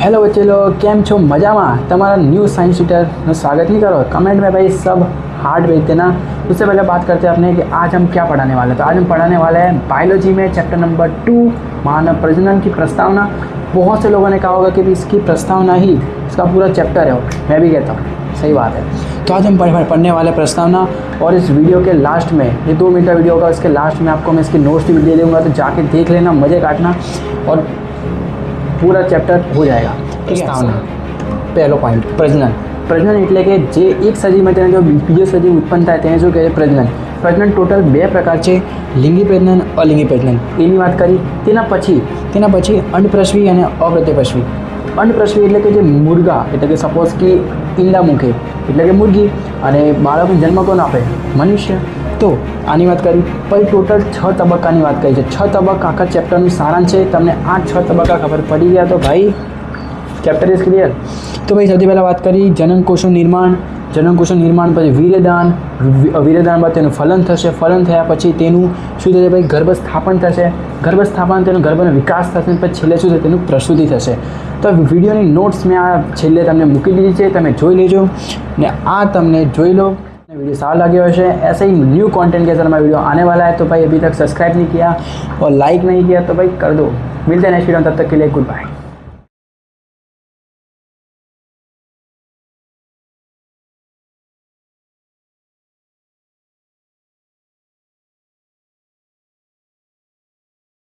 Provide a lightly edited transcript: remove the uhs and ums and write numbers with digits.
Hello बच्चे लोग, केम छो मजा में तुम्हारा न्यू साइंस टीचर में स्वागत नहीं करो। कमेंट में भाई सब हार्ट भेज देना। उससे पहले बात करते हैं अपने कि आज हम क्या पढ़ाने वाले हैं। तो आज हम पढ़ाने वाले हैं बायोलॉजी में चैप्टर नंबर 2 मानव प्रजनन की प्रस्तावना। बहुत से लोगों ने कहा होगा कि इसकी प्रस्तावना ही इसका पूरा चैप्टर है। मैं भी कहता हूँ सही बात है। तो आज हम पढ़ने वाले प्रस्तावना, और इस वीडियो के लास्ट में, ये 2 मिनट का वीडियो होगा, इसके लास्ट में आपको मैं इसके नोट्स भी दे दूँगा। तो जाके देख लेना, मज़े काटना और पूरा चैप्टर हो जाएगा। प्रस्तावना पहलो पॉइंट, प्रजनन। प्रजनन એટલે કે જે એક સજીવમાં તેના જો બીજો સજીવ ઉત્પન્ન થાય તેને શું કહે છે? પ્રજનન. પ્રજનન ટોટલ 2 પ્રકાર છે, લિંગી પ્રજનન, અલિંગી પ્રજનન. એની વાત કરી. તેના પછી અંડપ્રસવી અને અપ્રત્યપ્રસવી. અંડપ્રસવી એટલે કે જે મુર્ગા, એટલે કે સપોઝ કે ઈંડા મૂકે એટલે કે મુર્ગી, અને બાળકને જન્મ કોણ આપે? મનુષ્ય. તો આની વાત કરી. પછી ટોટલ 6 તબક્કાની વાત કરી છે. 6 તબક્કા આખા ચેપ્ટરનું સારાંશ છે. તમને આ 6 તબક્કા ખબર પડી ગયા તો ભાઈ ચેપ્ટર ઇઝ ક્લિયર. તો ભાઈ સૌથી પહેલાં વાત કરી જનનકોષનું નિર્માણ. જનનકોષનું નિર્માણ પછી વીર્યદાન બાદ તેનું ફલન થશે. ફલન થયા પછી તેનું શું થશે ભાઈ? ગર્ભસ્થાપન થશે. ગર્ભસ્થાપન તેનો ગર્ભનો વિકાસ થશે. પછી છેલ્લે શું થશે? તેનું પ્રસૂતિ થશે. તો વિડીયોની નોટ્સ મેં આ છેલ્લે તમને મૂકી દીધી છે, તમે જોઈ લેજો ને આ તમને જોઈ लो। वीडियो सारा लगे हुए हैं, ऐसे ही न्यू कंटेंट के साथ हमारा वीडियो आने वाला है। तो भाई अभी तक सब्सक्राइब नहीं किया और लाइक नहीं किया तो भाई कर दो। मिलते हैं नेक्स्ट वीडियो में, तब तक के लिए गुड बाय।